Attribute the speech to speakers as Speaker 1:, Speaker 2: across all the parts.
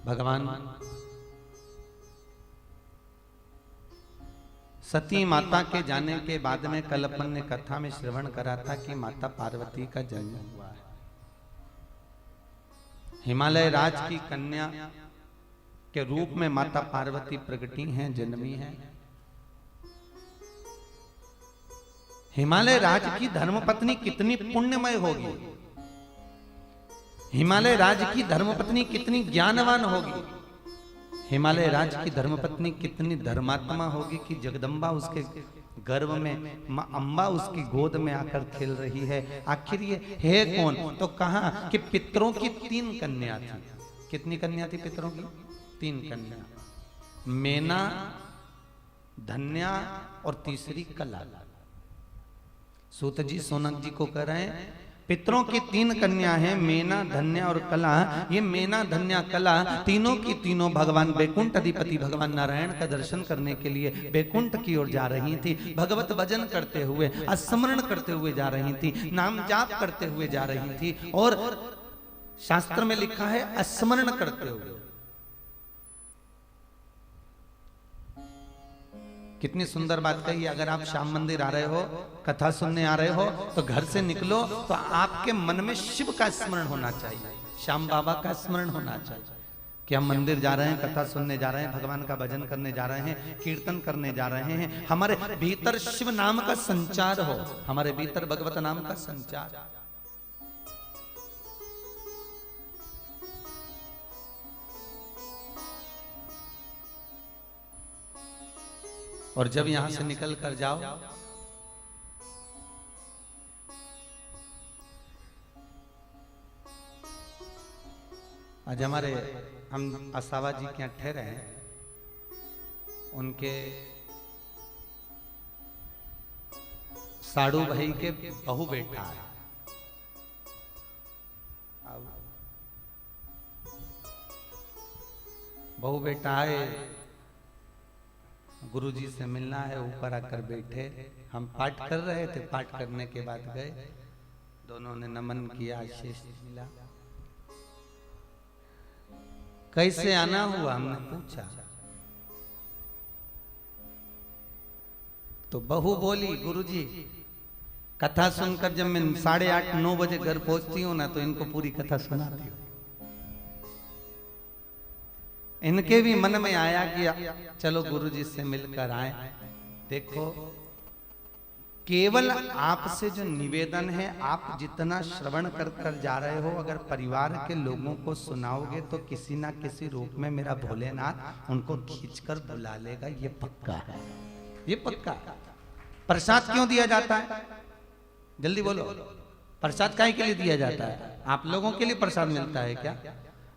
Speaker 1: भगवान सती माता के जाने के बाद में कल अपन ने कथा में श्रवण करा था कि माता पार्वती का जन्म हुआ है। हिमालय राज की कन्या के रूप में माता पार्वती प्रगटी हैं, जन्मी हैं। हिमालय राज की धर्मपत्नी कितनी पुण्यमय होगी, हिमालय राज की धर्मपत्नी कितनी ज्ञानवान होगी, हिमालय राज की धर्मपत्नी कितनी धर्मात्मा होगी कि जगदम्बा उसके गर्भ में, मां अम्बा उसकी गोद में आकर खेल रही है। आखिर ये है कौन? तो कहा कि पितरों की 3 कन्या थी। कितनी कन्या थी पितरों की? 3 कन्या, मेना, धन्या और तीसरी कला। सूत जी सोनक जी को कह रहे हैं पितरों की 3 कन्या हैं, मेना, धन्या और कला। ये मेना, धन्या, कला तीनों की तीनों भगवान बैकुंठ अधिपति भगवान नारायण का दर्शन करने के लिए बैकुंठ की ओर जा रही थी। भगवत भजन करते हुए, स्मरण करते हुए जा रही थी, नाम जाप करते हुए जा रही थी। और शास्त्र में लिखा है स्मरण करते हुए। कितनी सुंदर बात कही। अगर आप श्याम मंदिर आ रहे हो, कथा सुनने आ रहे हो, तो घर से निकलो तो आपके मन में शिव का स्मरण होना चाहिए, श्याम बाबा का स्मरण होना चाहिए कि हम मंदिर जा रहे हैं, कथा सुनने जा रहे हैं, भगवान का भजन करने जा रहे हैं, कीर्तन करने जा रहे हैं। हमारे भीतर शिव नाम का संचार हो, हमारे भीतर भगवत नाम का संचार। और जब यहां से निकल कर जाओ, आज हमारे हम असावा जी के यहाँ ठहरे हैं, उनके साड़ू भाई के बहू बेटा है। बहू बेटा है, गुरुजी से मिलना है, ऊपर आकर बैठे। हम पाठ कर रहे थे, पाठ करने के बाद गए, दोनों ने नमन किया, आशीष मिला। कैसे आना हुआ हमने पूछा, तो बहू बोली गुरुजी कथा सुनकर जब मैं 8:30 9 बजे घर पहुंचती हूँ ना, तो इनको पूरी कथा सुनाती हूँ। इनके भी मन में आया कि चलो गुरुजी से मिलकर आए। देखो, केवल आपसे जो निवेदन है, आप जितना श्रवण कर कर जा रहे हो, अगर परिवार के लोगों को सुनाओगे तो किसी ना किसी रूप में मेरा भोलेनाथ उनको खींचकर बुला लेगा। ये पक्का है, ये पक्का है। प्रसाद क्यों दिया जाता है? जल्दी बोलो, प्रसाद काहे के लिए दिया जाता है? आप लोगों के लिए प्रसाद मिलता है क्या?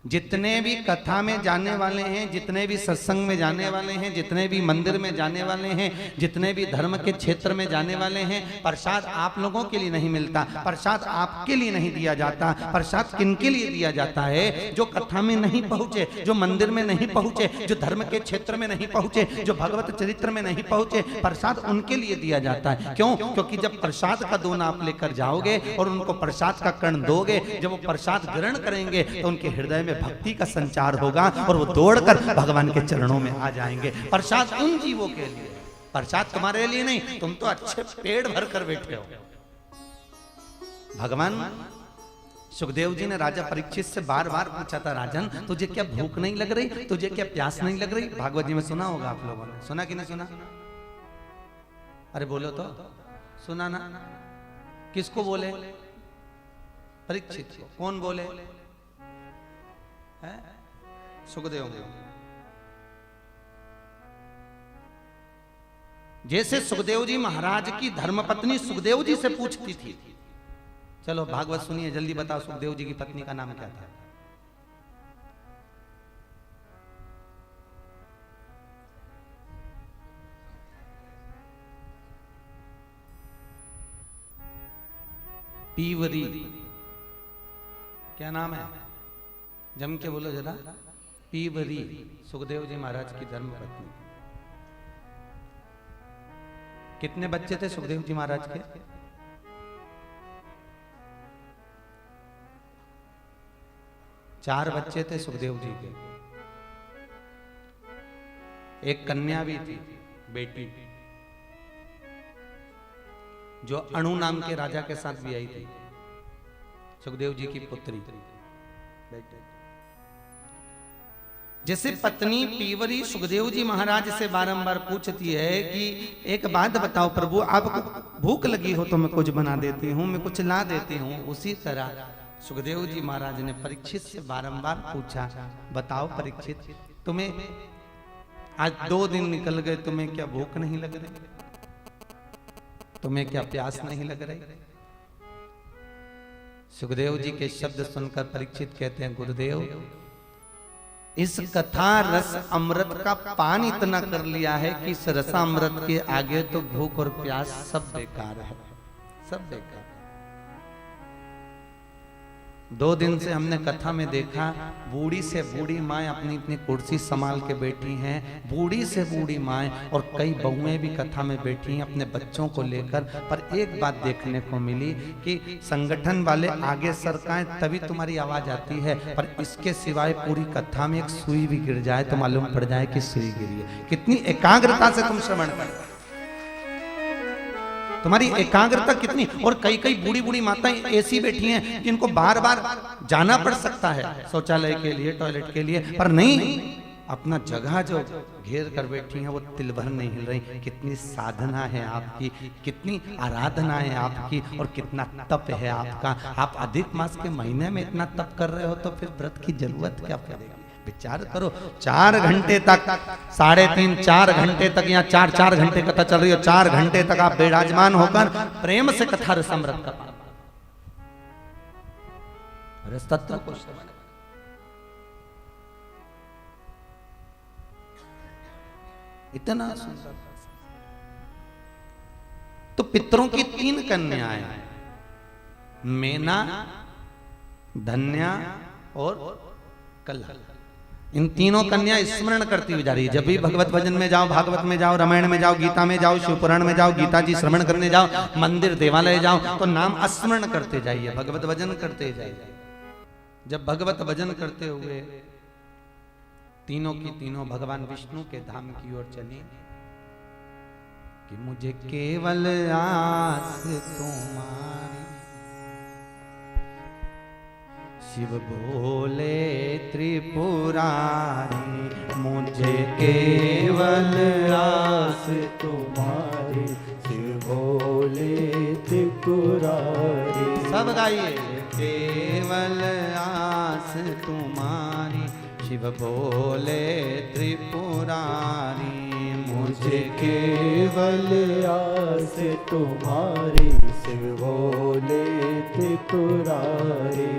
Speaker 1: जितने भी कथा में जाने वाले हैं, जितने भी सत्संग में जाने वाले हैं, जितने भी मंदिर में जाने वाले हैं, जितने भी धर्म के क्षेत्र में जाने वाले हैं, प्रसाद आप लोगों के लिए नहीं मिलता, प्रसाद आपके लिए नहीं दिया जाता। प्रसाद किनके लिए दिया जाता है? जो कथा में नहीं पहुंचे, जो मंदिर में नहीं पहुंचे, जो धर्म के क्षेत्र में नहीं पहुंचे, जो भगवत चरित्र में नहीं पहुंचे, प्रसाद उनके लिए दिया जाता है। क्यों? क्योंकि जब प्रसाद का दोना आप लेकर जाओगे और उनको प्रसाद का कण दोगे, जब वो प्रसाद ग्रहण करेंगे तो उनके हृदय में भक्ति का संचार होगा और वो दौड़कर भगवान के चरणों में आ जाएंगे। प्रसाद उन जीवों के लिए, प्रसाद तुम्हारे लिए नहीं। तुम तो अच्छे पेड़ भर कर बैठे हो। भगवान सुखदेव जी ने राजा परीक्षित से बार बार पूछा था, राजन तुझे क्या भूख नहीं लग रही, तुझे क्या प्यास नहीं लग रही? भागवत जी में सुना होगा आप लोगों ने, सुना कि नहीं सुना? अरे बोलो तो, सुना ना? किसको बोले? परीक्षित को। कौन बोले? है? सुखदेव। जैसे सुखदेव जी महाराज की धर्मपत्नी सुखदेव जी से पूछती थी। चलो भागवत सुनिए, जल्दी बताओ सुखदेव जी की पत्नी का नाम क्या था? पीवरी। क्या नाम है? जम के बोलो जरा। पीवरी, सुखदेव जी महाराज की धर्मपत्नी। कितने बच्चे थे सुखदेव जी महाराज के? 4 बच्चे थे सुखदेव जी के। एक कन्या भी थी, बेटी, जो अणु नाम के राजा के साथ भी आई थी, सुखदेव जी की पुत्री। जैसे पत्नी पीवरी सुखदेव जी महाराज से बारंबार पूछती है कि एक बात बताओ प्रभु, आपको भूख लगी हो तो मैं कुछ बना देती हूँ, मैं कुछ ला देती हूँ, उसी तरह सुखदेव जी महाराज ने परीक्षित से बारंबार पूछा, बताओ परीक्षित, तुम्हें आज 2 दिन निकल गए, तुम्हें क्या भूख नहीं लग रही? तुम्हें क्या प्यास नहीं लग रही? सुखदेव जी के शब्द सुनकर परीक्षित कहते हैं, गुरुदेव, इस कथा रस अमृत का पान इतना कर लिया है कि इस रसामृत के आगे तो भूख और प्यास सब बेकार है, सब बेकार। 2 दिन से हमने कथा में देखा, बूढ़ी से बूढ़ी माँ अपनी अपनी कुर्सी संभाल के बैठी हैं, बूढ़ी से बूढ़ी माँ, और कई बहुएं भी कथा में बैठी हैं अपने बच्चों को लेकर। पर एक बात देखने को मिली कि संगठन वाले आगे सरकाएं तभी तुम्हारी आवाज आती है, पर इसके सिवाय पूरी कथा में एक सुई भी गिर जाए तो मालूम पड़ जाए कि सुई गिरी है। कितनी एकाग्रता से तुम श्रवण कर, तुम्हारी एकाग्रता कितनी। और कई कई बूढ़ी बूढ़ी माताएं ऐसी बैठी हैं जिनको बार बार जाना पड़ सकता है शौचालय के लिए, टॉयलेट के लिए, पर नहीं, अपना जगह जो घेर कर बैठी हैं वो तिल भर नहीं हिल रही। कितनी साधना है आपकी, कितनी आराधना है आपकी, और कितना तप है आपका। आप अधिक मास के महीने में इतना तप कर रहे हो तो फिर व्रत की जरूरत क्या पड़ेगी? विचार करो, 4 घंटे तक, 3.5 4 घंटे तक, या 4 घंटे कथा चल रही हो, 4 घंटे तक आप विराजमान होकर प्रेम से कथा रसामृत का पान, तत्व को श्रवण। इतना सुंदर। तो पितरों की 3 कन्याएं, मेना, धन्या और कल्हा, इन तीनों कन्या स्मरण करती हुई जा रही है। जब भी भगवत भजन में जाओ, भागवत में जाओ, रामायण में जाओ, गीता में जाओ, शिवपुराण में जाओ, गीता जी श्रवण करने जाओ, मंदिर देवालय जाओ, तो नाम स्मरण करते जाइए, भगवत भजन करते जाइए। जब भगवत भजन करते हुए तीनों की तीनों भगवान विष्णु के धाम की ओर चली कि मुझे केवल आस तुम्हारी, शिव भोले त्रिपुरारी, मुझे केवल आस तुम्हारी, शिव भोले त्रिपुरारी। सब गाइए, केवल आस तुम्हारी, शिव भोले त्रिपुरारी, मुझे केवल आस तुम्हारी, शिव भोले त्रिपुरारी।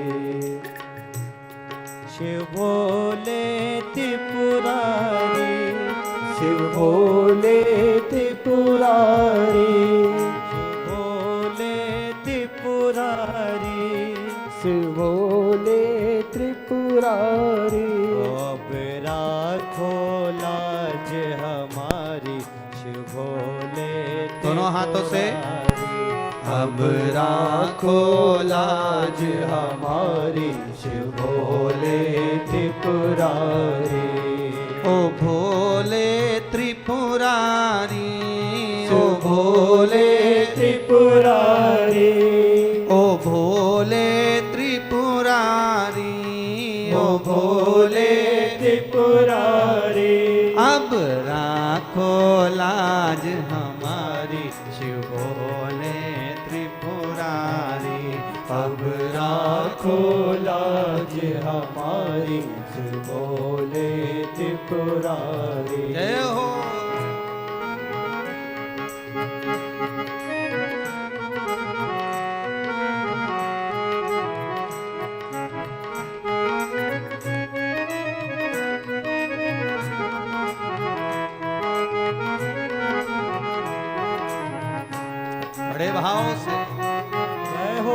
Speaker 1: शिव भोले त्रिपुरारी, शिव भोले त्रिपुरारी, शिव भोले त्रिपुरारी, शिव भोले त्रिपुरारी। अब राखो लाज हमारी, शिव भोले, दोनों हाथों से, अब राखो लाज हमारी, शिव भोले त्रिपुरारी। ओ भोले त्रिपुरारी, ओ भोले त्रिपुरारी, ओ भोले त्रिपुरारी, ओ भोले त्रिपुरारी। अब राखो लाज हमारी, शिव भोले त्रिपुरारी। अब राखो लाज हमारी, शिव भोले त्रिपुरारी। जय हो। बड़े भाव से जय हो।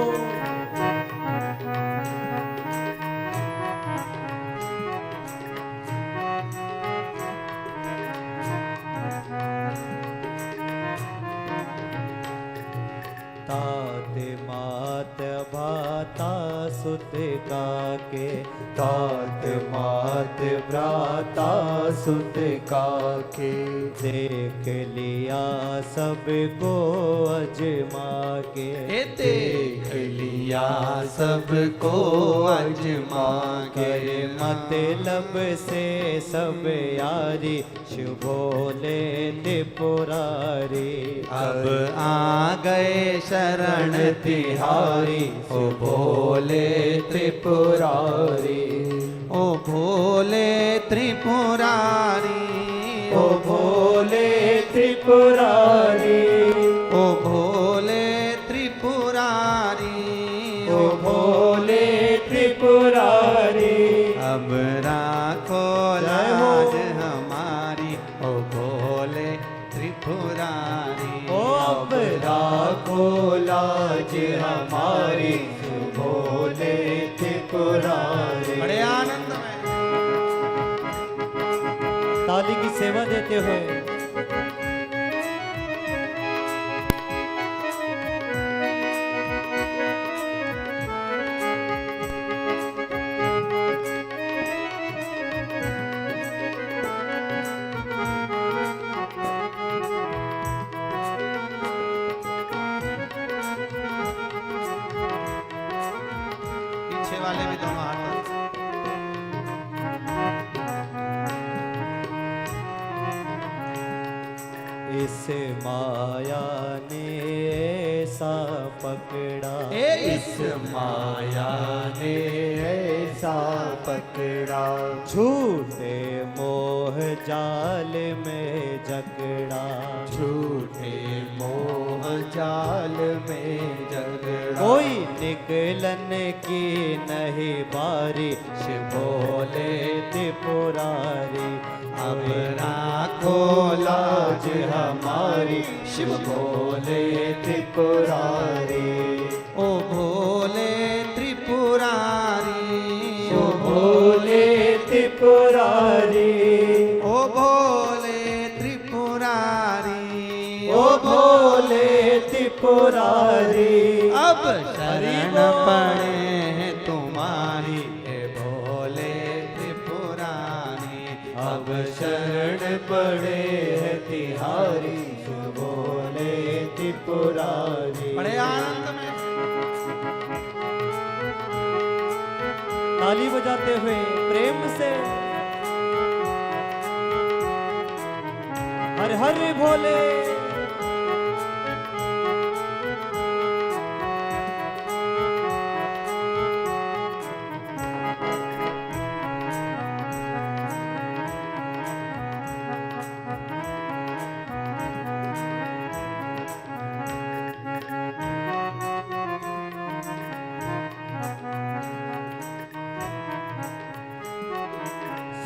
Speaker 1: तात मात भाता
Speaker 2: सुत काके, तात मात भ्राता सुत काके। देख लिया सबको अजमा के,
Speaker 1: देख लिया सबको अजमा के।
Speaker 2: मतलब से सब यारी, शिव भोले त्रिपुरारी।
Speaker 1: अब आ गए शरण तिहारी, ओ भोले त्रिपुरारी। ओ भोले त्रिपुरारी,
Speaker 2: ओ भोले त्रिपुरारी।
Speaker 1: ओ भोले त्रिपुरारी,
Speaker 2: ओ भोले त्रिपुरारी।
Speaker 1: अब राखो लाज हमारी, ओ भोले त्रिपुरारी।
Speaker 2: ओ अब राखो लाज हमारी, भोले त्रिपुरारी।
Speaker 1: बड़े आनंद में
Speaker 2: ताली की सेवा देते हुए
Speaker 1: पीछे वाले भी दोनों हाथ
Speaker 2: इस माया ने ऐसा पकड़ा,
Speaker 1: इस माया ने ऐसा पकड़ा।
Speaker 2: झूठे मोह जाल में जकड़ा,
Speaker 1: झूठे मोह जाल में जगड़ा।
Speaker 2: कोई निकलन की नहीं बारी, शिव भोले त्रिपुरारी।
Speaker 1: अब राखो लाज हमारी, शिव भोले त्रिपुरारी। ओ भोले त्रिपुरारी,
Speaker 2: ओ भोले त्रिपुरारी।
Speaker 1: ओ भोले त्रिपुरारी।
Speaker 2: ओ भोले त्रिपुरारी।
Speaker 1: अब शरण पड़े हैं तुम्हारी, हे भोले त्रिपुरारी।
Speaker 2: अब शरण पड़े है तिहारी, भोले त्रिपुरारी।
Speaker 1: बड़े आनंद में
Speaker 2: ताली बजाते हुए प्रेम से हर हर भोले।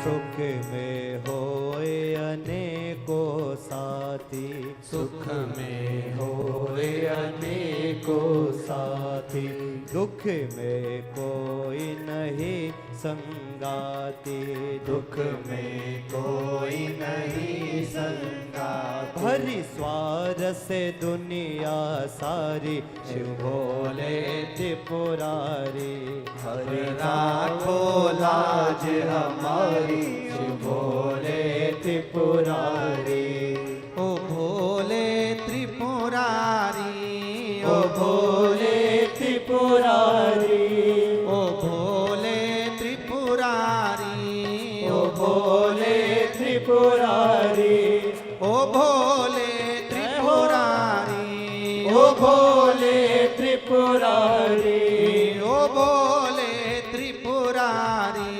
Speaker 2: सुख में होए अनेकों साथी,
Speaker 1: सुख में होए
Speaker 2: अनेकों साथी। दुख में कोई नहीं संगाती,
Speaker 1: दुख में कोई नहीं संगाती।
Speaker 2: भरी स्वार से दुनिया सारी, शिव भोले त्रिपुरारी।
Speaker 1: हर राखो लाज हमारी, शिव भोले त्रिपुरारी। ओ भोले त्रिपुरारी,
Speaker 2: ओ भोले त्रिपुरारी।
Speaker 1: ओ भोले त्रिपुरारी।
Speaker 2: ओ भोले त्रिपुरारी।
Speaker 1: ओ भोले त्रिपुरारी।
Speaker 2: ओ भोले त्रिपुरारी।
Speaker 1: ओ भोले त्रिपुरारी।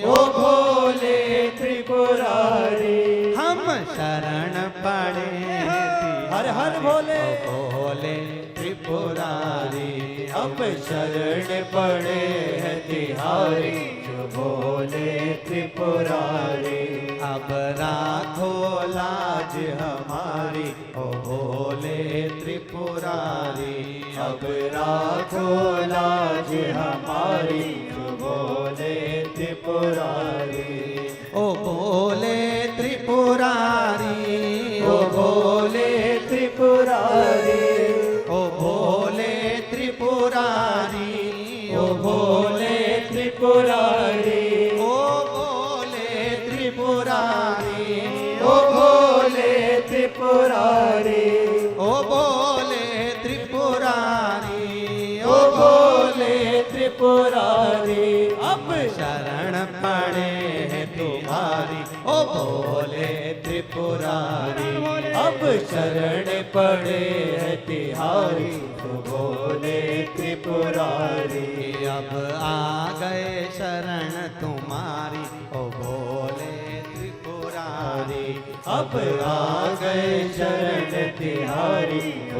Speaker 2: ओ भोले त्रिपुरारी।
Speaker 1: हम शरण पड़े
Speaker 2: हर हर भोले।
Speaker 1: ओ भोले त्रिपुरारी।
Speaker 2: अब शरण पड़े हैं तिहारी, जो भोले त्रिपुरारी।
Speaker 1: अब राखो लाज हमारी, ओ भोले त्रिपुरारी।
Speaker 2: अब राखो लाज हमारी, जो भोले त्रिपुरारी।
Speaker 1: ओ भोले त्रिपुरारी।
Speaker 2: ओ भोले त्रिपुरारी।
Speaker 1: ओ भोले त्रिपुरारी।
Speaker 2: ओ भोले त्रिपुरारी अब
Speaker 1: शरण पड़े हैं तुम्हारी
Speaker 2: ओ भोले त्रिपुरारी अब शरण पड़े है तिहारी तो भोले त्रिपुरारी
Speaker 1: अब आ गए शरण तुम्हारी ओ भोले त्रिपुरारी
Speaker 2: अब आ गए शरण तिहारी